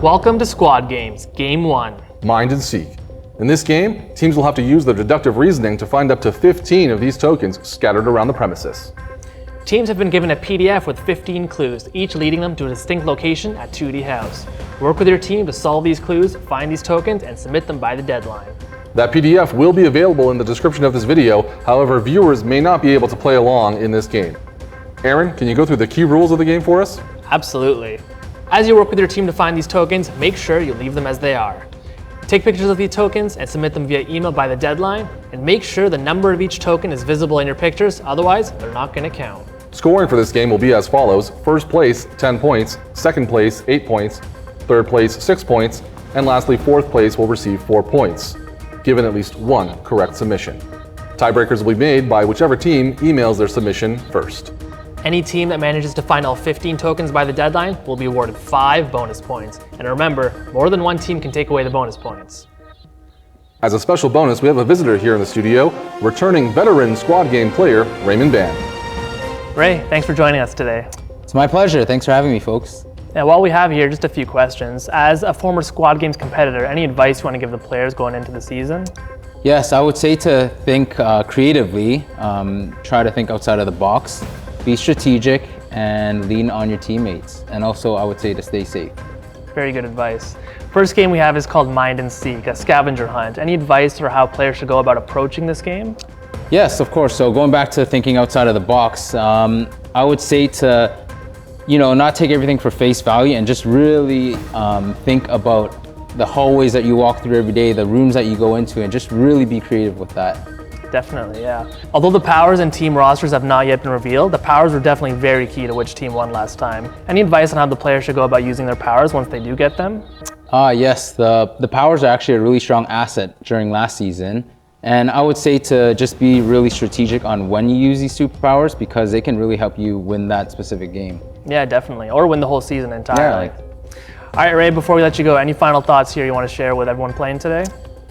Welcome to Squad Games, Game 1. Mind and Seek. In this game, teams will have to use their deductive reasoning to find up to 15 of these tokens scattered around the premises. Teams have been given a PDF with 15 clues, each leading them to a distinct location at 2D House. Work with your team to solve these clues, find these tokens, and submit them by the deadline. That PDF will be available in the description of this video, however, viewers may not be able to play along in this game. Aaron, can you go through the key rules of the game for us? Absolutely. As you work with your team to find these tokens, make sure you leave them as they are. Take pictures of these tokens and submit them via email by the deadline, and make sure the number of each token is visible in your pictures, otherwise they're not going to count. Scoring for this game will be as follows: first place, 10 points, second place, 8 points, third place, 6 points, and lastly, fourth place will receive 4 points, given at least one correct submission. Tiebreakers will be made by whichever team emails their submission first. Any team that manages to find all 15 tokens by the deadline will be awarded 5 bonus points. And remember, more than one team can take away the bonus points. As a special bonus, we have a visitor here in the studio, returning veteran squad game player, Raymond Ban. Ray, thanks for joining us today. It's my pleasure. Thanks for having me, folks. Now, while we have here, just a few questions. As a former Squad Games competitor, any advice you want to give the players going into the season? Yes, I would say to think creatively, try to think outside of the box, be strategic, and lean on your teammates. And also, I would say to stay safe. Very good advice. First game we have is called Mind and Seek, a scavenger hunt. Any advice for how players should go about approaching this game? Yes, of course. So going back to thinking outside of the box, I would say to, not take everything for face value and just really think about the hallways that you walk through every day, the rooms that you go into, and just really be creative with that. Definitely, yeah. Although the powers and team rosters have not yet been revealed, the powers were definitely very key to which team won last time. Any advice on how the players should go about using their powers once they do get them? Yes, the powers are actually a really strong asset during last season. And I would say to just be really strategic on when you use these superpowers, because they can really help you win that specific game. Yeah, definitely. Or win the whole season entirely. Yeah. All right, Ray, before we let you go, any final thoughts here you want to share with everyone playing today?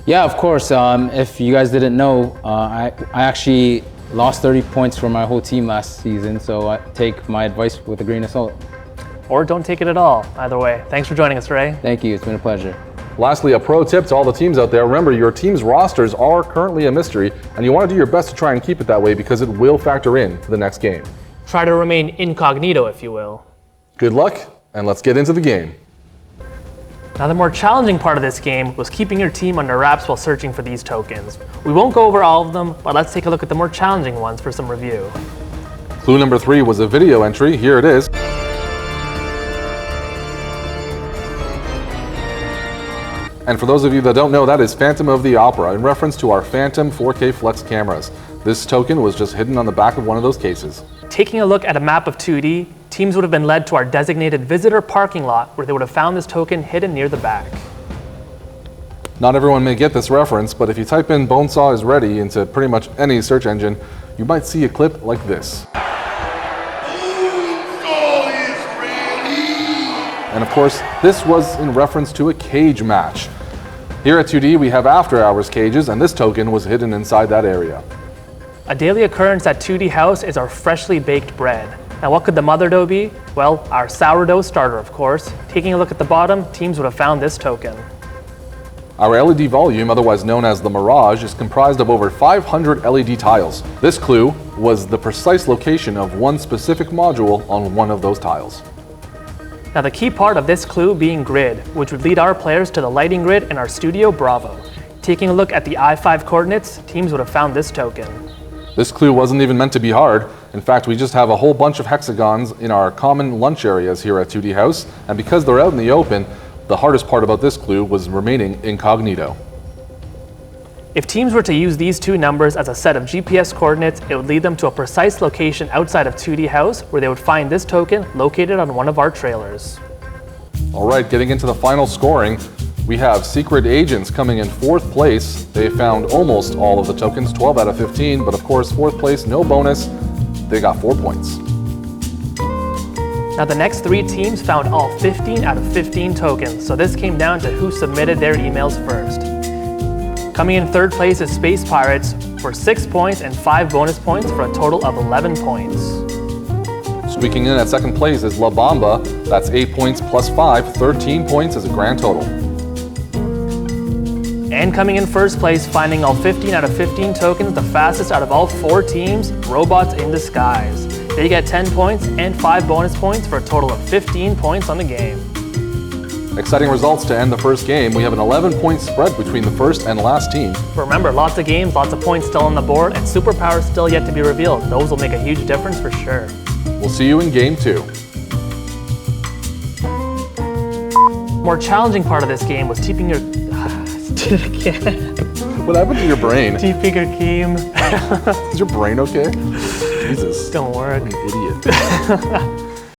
Yeah, of course. If you guys didn't know, I actually lost 30 points for my whole team last season, so I take my advice with a grain of salt. Or don't take it at all. Either way. Thanks for joining us, Ray. Thank you. It's been a pleasure. Lastly, a pro tip to all the teams out there: remember, your team's rosters are currently a mystery, and you want to do your best to try and keep it that way because it will factor in for the next game. Try to remain incognito, if you will. Good luck, and let's get into the game. Now, the more challenging part of this game was keeping your team under wraps while searching for these tokens. We won't go over all of them, but let's take a look at the more challenging ones for some review. Clue number 3 was a video entry. Here it is. And for those of you that don't know, that is Phantom of the Opera, in reference to our Phantom 4K Flex cameras. This token was just hidden on the back of one of those cases. Taking a look at a map of 2D, teams would have been led to our designated visitor parking lot where they would have found this token hidden near the back. Not everyone may get this reference, but if you type in "Bonesaw is ready" into pretty much any search engine, you might see a clip like this. And of course, this was in reference to a cage match. Here at 2D, we have after-hours cages, and this token was hidden inside that area. A daily occurrence at 2D House is our freshly baked bread. Now, what could the mother dough be? Well, our sourdough starter, of course. Taking a look at the bottom, teams would have found this token. Our LED volume, otherwise known as the Mirage, is comprised of over 500 LED tiles. This clue was the precise location of one specific module on one of those tiles. Now, the key part of this clue being grid, which would lead our players to the lighting grid in our studio Bravo. Taking a look at the I-5 coordinates, teams would have found this token. This clue wasn't even meant to be hard. In fact, we just have a whole bunch of hexagons in our common lunch areas here at 2D House, and because they're out in the open, the hardest part about this clue was remaining incognito. If teams were to use these two numbers as a set of GPS coordinates, it would lead them to a precise location outside of 2D House where they would find this token located on one of our trailers. All right, getting into the final scoring, we have Secret Agents coming in 4th place. They found almost all of the tokens, 12 out of 15, but of course 4th place, no bonus. They got 4 points. Now, the next 3 teams found all 15 out of 15 tokens, so this came down to who submitted their emails first. Coming in 3rd place is Space Pirates for 6 points and 5 bonus points for a total of 11 points. Squeaking in at second place is La Bamba. That's 8 points plus 5, 13 points as a grand total. And coming in first place, finding all 15 out of 15 tokens, the fastest out of all 4 teams, Robots in Disguise. They get 10 points and 5 bonus points for a total of 15 points on the game. Exciting results to end the first game. We have an 11-point spread between the first and last team. But remember, lots of games, lots of points still on the board, and superpowers still yet to be revealed. Those will make a huge difference for sure. We'll see you in game 2. More challenging part of this game was keeping your... Did it again. What happened to your brain? Keeping your keem. Is your brain okay? Jesus. Don't work. What an idiot.